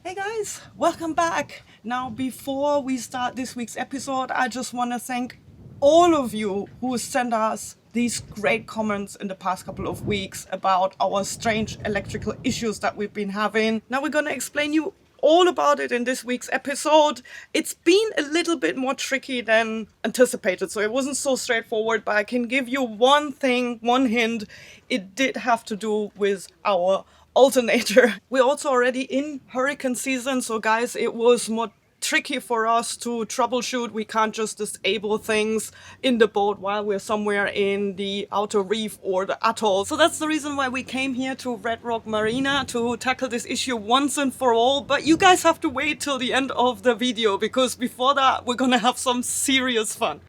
Hey guys, welcome back. Now, before we start this week's episode, I just want to thank all of you who sent us these great comments in the past couple of weeks about our strange electrical issues that we've been having. Now we're going to explain you all about it in this week's episode. It's been a little bit more tricky than anticipated, so it wasn't so straightforward, but I can give you one hint. It did have to do with our alternator. We're also already in hurricane season, so guys, it was more tricky for us to troubleshoot. We can't just disable things in the boat while we're somewhere in the outer reef or the atoll. So that's the reason why we came here to Red Rock Marina to tackle this issue once and for all. But you guys have to wait till the end of the video, because before that we're gonna have some serious fun.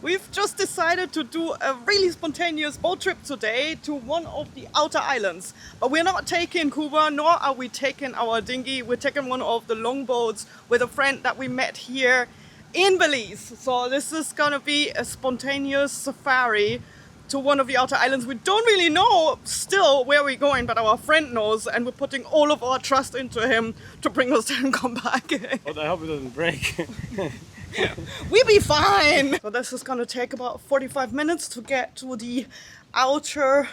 We've just decided to do a really spontaneous boat trip today to one of the outer islands. But we're not taking Cuba, nor are we taking our dinghy. We're taking one of the longboats with a friend that we met here in Belize. So this is gonna be a spontaneous safari to one of the outer islands. We don't really know still where we're going, but our friend knows, and we're putting all of our trust into him to bring us there and come back. But I hope it doesn't break. We'll be fine! So this is gonna take about 45 minutes to get to the outer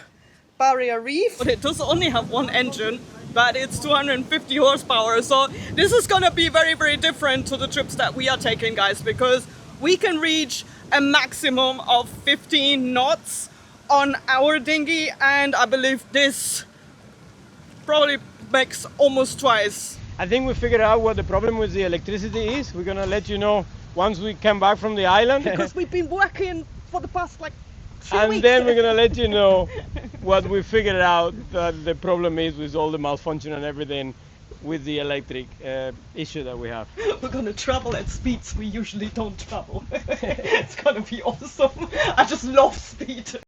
barrier reef. But it does only have one engine, but it's 250 horsepower. So this is gonna be very, very different to the trips that we are taking, guys, because we can reach a maximum of 15 knots on our dinghy, and I believe this probably makes almost twice. I think we figured out what the problem with the electricity is. We're gonna let you know once we come back from the island. Because we've been working for the past like 3 and weeks. then we're gonna let you know what we figured out that the problem is with all the malfunction and everything with the electric issue that we have. We're gonna travel at speeds we usually don't travel. It's gonna be awesome. I just love speed.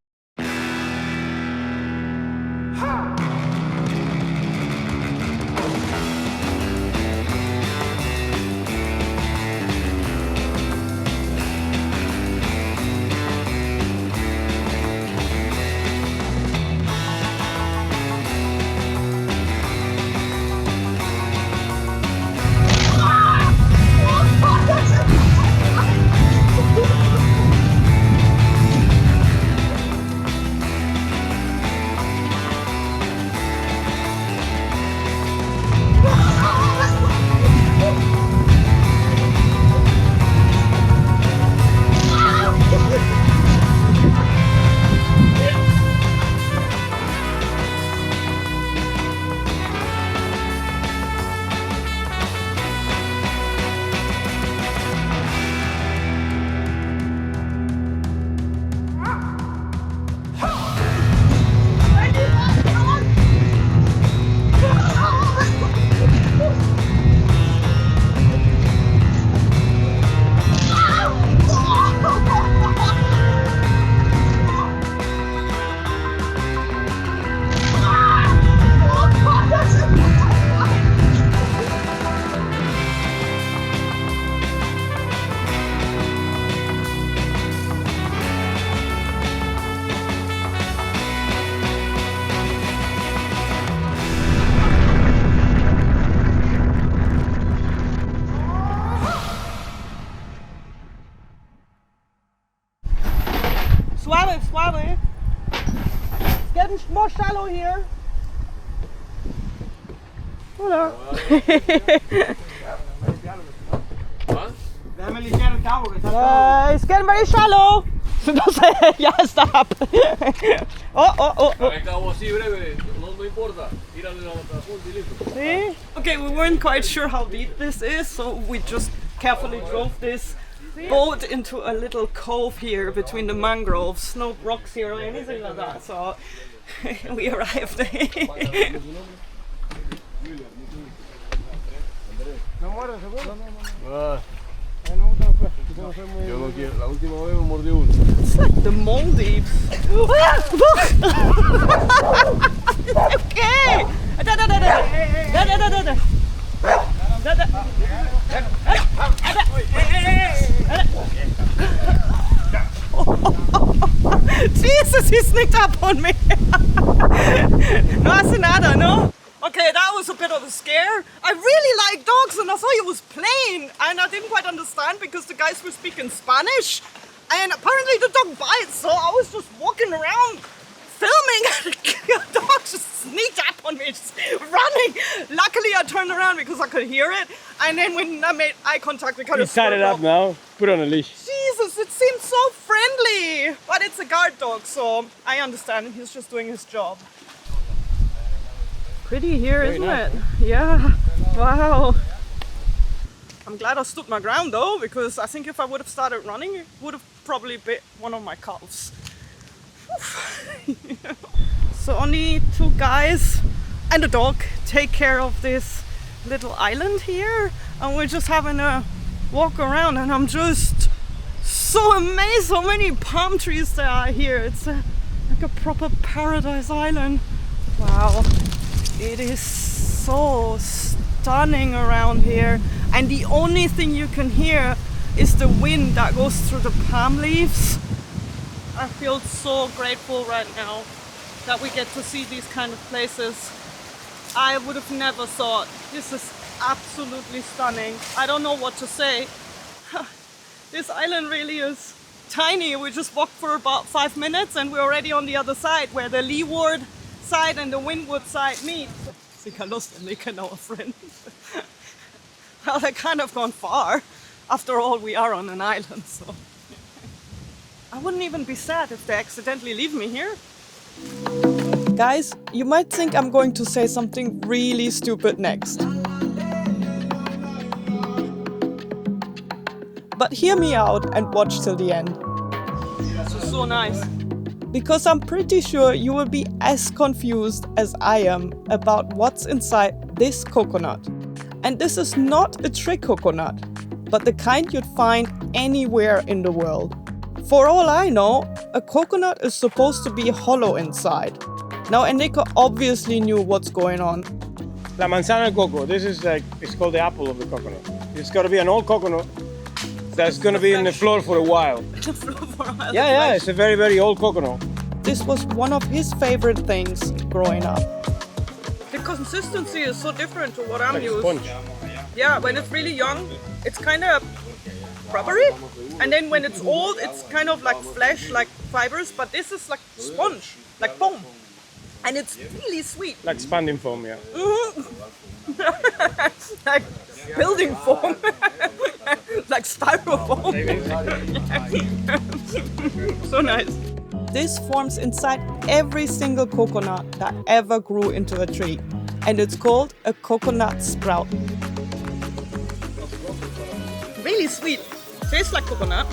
Suave. It's getting more shallow here. Hola. It's getting very shallow. Entonces, ya stop. Oh. No importa, tírale la otra punta y listo. See? Okay, we weren't quite sure how deep this is, so we just carefully drove this boat into a little cove here between the mangroves. No rocks here or anything like that. So we arrived. Yo no quiero, la última vez me mordió uno. It's like the Maldives. Okay. Jesus, he sneaked up on me. No hace nada, no? Okay, that was a bit of a scare. I really like dogs and I thought he was playing and I didn't quite understand because the guys were speaking Spanish and apparently the dog bites, so I was just walking around filming and the dog just sneaked up on me, just running. Luckily I turned around because I could hear it and then when I made eye contact we kind You of tied it up now. Put on a leash. Jesus, it seems so friendly. But it's a guard dog, so I understand. He's just doing his job. Pretty here, Very isn't nice, it? Yeah. Wow. I'm glad I stood my ground though, because I think if I would have started running, it would have probably bit one of my calves. So only 2 guys and a dog take care of this little island here, and we're just having a walk around, and I'm just so amazed how many palm trees there are here. It's like a proper paradise island. Wow, it is so stunning around here, and the only thing you can hear is the wind that goes through the palm leaves. I feel so grateful right now that we get to see these kind of places. I would have never thought. This is absolutely stunning. I don't know what to say. This island really is tiny. We just walked for about 5 minutes and we're already on the other side where the leeward side and the windward side meet. Sicher lustig, our friend. Well, they kind of gone far. After all, we are on an island, so. I wouldn't even be sad if they accidentally leave me here. Guys, you might think I'm going to say something really stupid next. But hear me out and watch till the end. This is so nice. Because I'm pretty sure you will be as confused as I am about what's inside this coconut. And this is not a trick coconut, but the kind you'd find anywhere in the world. For all I know, a coconut is supposed to be hollow inside. Now Enrico obviously knew what's going on. La manzana coco. This is like, it's called the apple of the coconut. It's got to be an old coconut that's going to be in the floor for a while. Yeah, it's a very, very old coconut. This was one of his favorite things growing up. The consistency is so different to what I'm Like used. sponge. Yeah, when it's really young, it's kind of rubbery, and then when it's old, it's kind of like flesh, like fibers. But this is like sponge, like foam, and it's really sweet. Like expanding foam, yeah. Like building foam, like styrofoam. So nice. This forms inside every single coconut that ever grew into a tree, and it's called a coconut sprout. Really sweet. Tastes like coconut.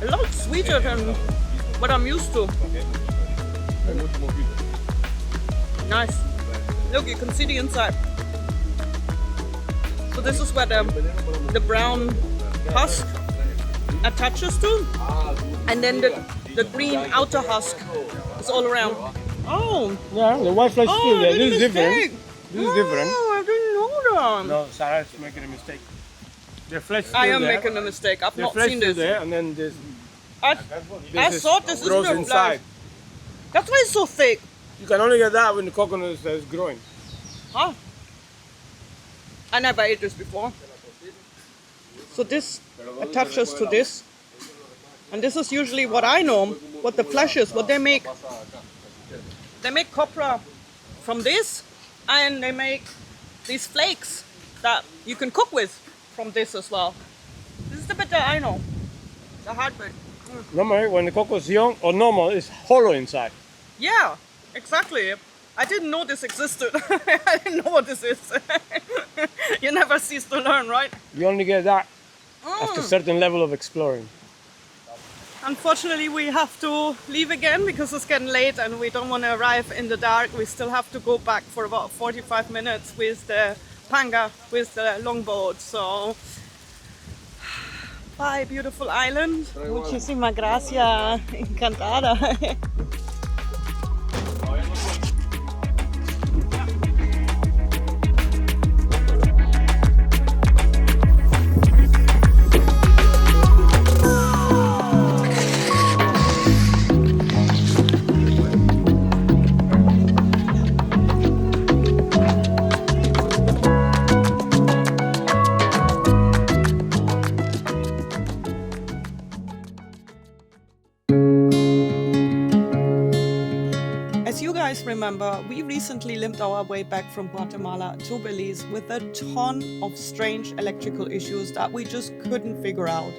A lot sweeter than what I'm used to. Nice. Look, you can see the inside. So this is where the brown husk attaches to, and then the green outer husk is all around. Oh, Yeah, the white flesh is still there. This is different. This is different. Oh, I didn't know that. No, Sarah's making a mistake. The flesh is still I am there. making a mistake. I've The not flesh seen is this. there, and then this. I This thought this is grows real inside. life. That's why it's so thick. You can only get that when the coconut is growing. Huh? I never ate this before. So this attaches to this. And this is usually what I know, what the flesh is, what they make. They make copra from this, and they make these flakes that you can cook with from this as well. This is the bit that I know, the hard bit. Normally, when the coconut is young or normal, it's hollow inside. Yeah, exactly. I didn't know this existed. I didn't know what this is. You never cease to learn, right? You only get that after a certain level of exploring. Unfortunately, we have to leave again because it's getting late and we don't want to arrive in the dark. We still have to go back for about 45 minutes with the panga, with the longboat. So, bye, beautiful island. Muchísimas gracias. Encantada. As you guys remember, we recently limped our way back from Guatemala to Belize with a ton of strange electrical issues that we just couldn't figure out.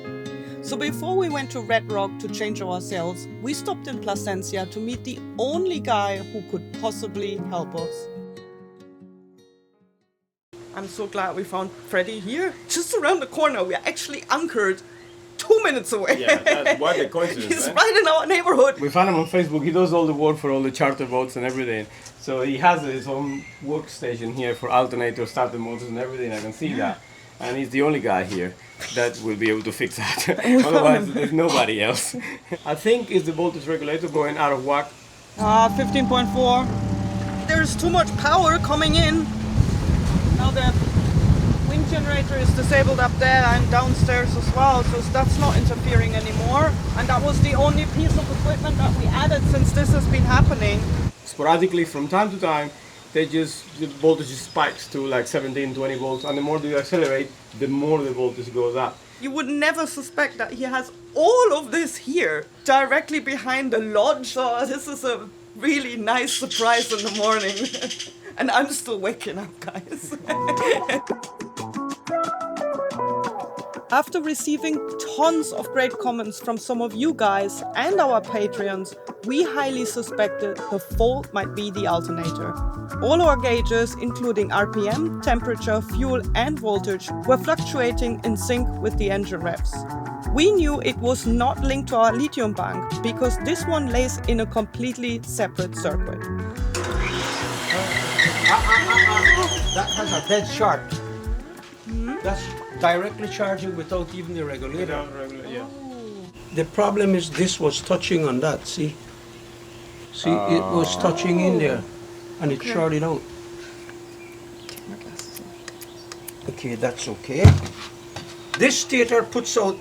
So before we went to Red Rock to change our sails, we stopped in Plasencia to meet the only guy who could possibly help us. I'm so glad we found Freddy here, just around the corner. We are actually anchored 2 minutes away. Yeah, that's what a coincidence. He's right in our neighborhood. We found him on Facebook. He does all the work for all the charter boats and everything. So he has his own workstation here for alternators, starter motors and everything. I can see that. And he's the only guy here that will be able to fix that. Otherwise, there's nobody else. I think it's the voltage regulator going out of whack. 15.4. There's too much power coming in. Now the wind generator is disabled up there and downstairs as well, so that's not interfering anymore. And that was the only piece of equipment that we added since this has been happening. Sporadically, from time to time, the voltage spikes to like 17, 20 volts, and the more you accelerate, the more the voltage goes up. You would never suspect that he has all of this here, directly behind the lodge, so this is a really nice surprise in the morning. And I'm still waking up, guys. After receiving tons of great comments from some of you guys and our Patreons, we highly suspected the fault might be the alternator. All our gauges, including RPM, temperature, fuel and voltage, were fluctuating in sync with the engine revs. We knew it was not linked to our lithium bank because this one lays in a completely separate circuit. That has a dead short. That's directly charging without even the regulator. The problem is this was touching on that, see? See, it was touching in there and it shorted out. Okay, that's okay. This stator puts out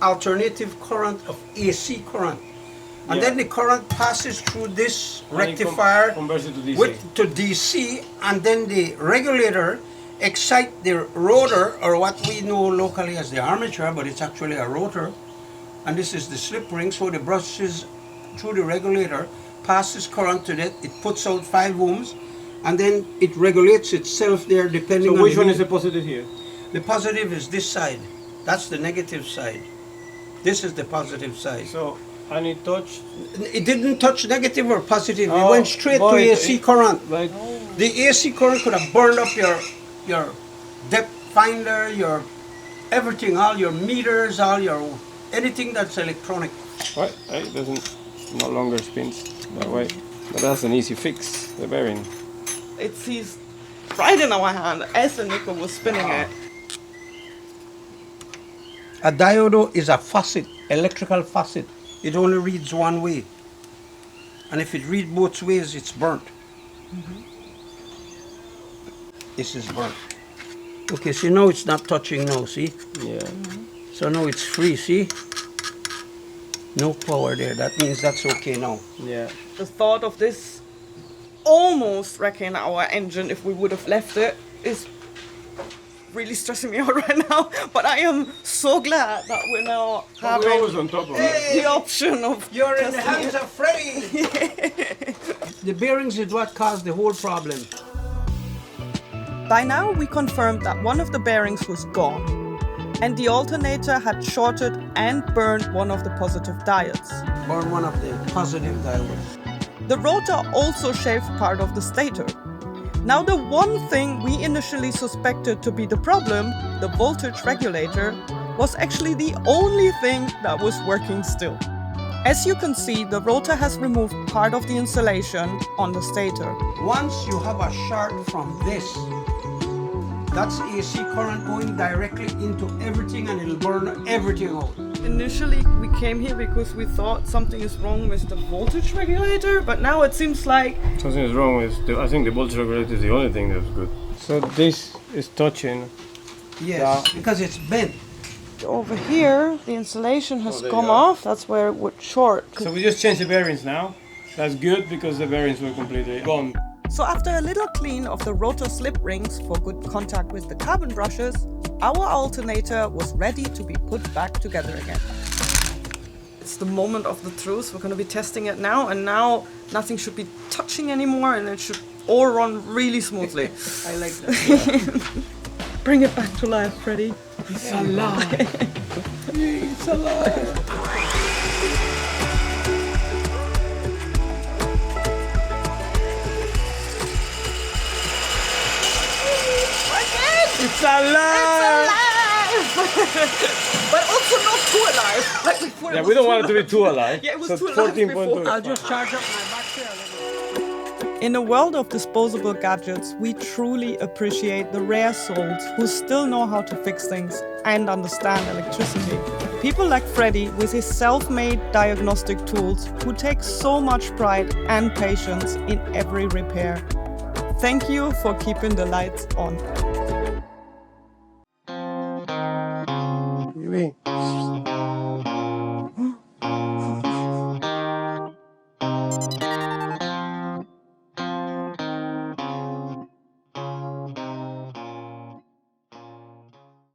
alternative current of AC current. And then the current passes through this rectifier converts it to DC. to DC, and then the regulator excites the rotor, or what we know locally as the armature, but it's actually a rotor. And this is the slip ring, so the brushes through the regulator, passes current to that, it puts out 5 ohms, and then it regulates itself there depending on... So which one is the positive here? The positive is this side. That's the negative side. This is the positive side. So, and it touched... It didn't touch negative or positive. It went straight to AC current. Like, The AC current could have burned up your depth finder, your everything, all your meters, all your anything that's electronic. right, it doesn't, no longer spins that way. But that's an easy fix, the bearing. It sees right in our hand as the nickel was spinning it. A diode is a faucet, electrical faucet. It only reads one way. And if it reads both ways, it's burnt. This is burnt. Okay, so now it's not touching now, see? Yeah. So now it's free, see? No power there. That means that's okay now. Yeah. The thought of this almost wrecking our engine if we would have left it is really stressing me out right now. But I am so glad that we're now We're always having on top of it. the option of You're in the testing hands it. of Freddy! The bearings is what caused the whole problem. By now we confirmed that one of the bearings was gone and the alternator had shorted and burned one of the positive diodes. Burn one of the positive diodes. The rotor also shaved part of the stator. Now the one thing we initially suspected to be the problem, the voltage regulator, was actually the only thing that was working still. As you can see, the rotor has removed part of the insulation on the stator. Once you have a short from this, that's AC current going directly into everything and it'll burn everything out. Initially we came here because we thought something is wrong with the voltage regulator, but now it seems like Something is wrong with I think the voltage regulator is the only thing that's good. So this is touching. Yes, because it's bent. over here the insulation has there you come go. off. That's where it would short. So we just changed the bearings now. That's good because the bearings were completely gone. So after a little clean of the rotor slip rings for good contact with the carbon brushes, our alternator was ready to be put back together again. It's the moment of the truth. We're going to be testing it now, and now nothing should be touching anymore and it should all run really smoothly. I like that. Bring it back to life, Freddy. It's alive. It's alive. It's alive! But also not too alive. Like before. Yeah, we don't want it to be too alive. Yeah, it was so too alive 14.2. before. I'll just charge up my battery a little. In a world of disposable gadgets, we truly appreciate the rare souls who still know how to fix things and understand electricity. People like Freddy with his self-made diagnostic tools who take so much pride and patience in every repair. Thank you for keeping the lights on. Oui.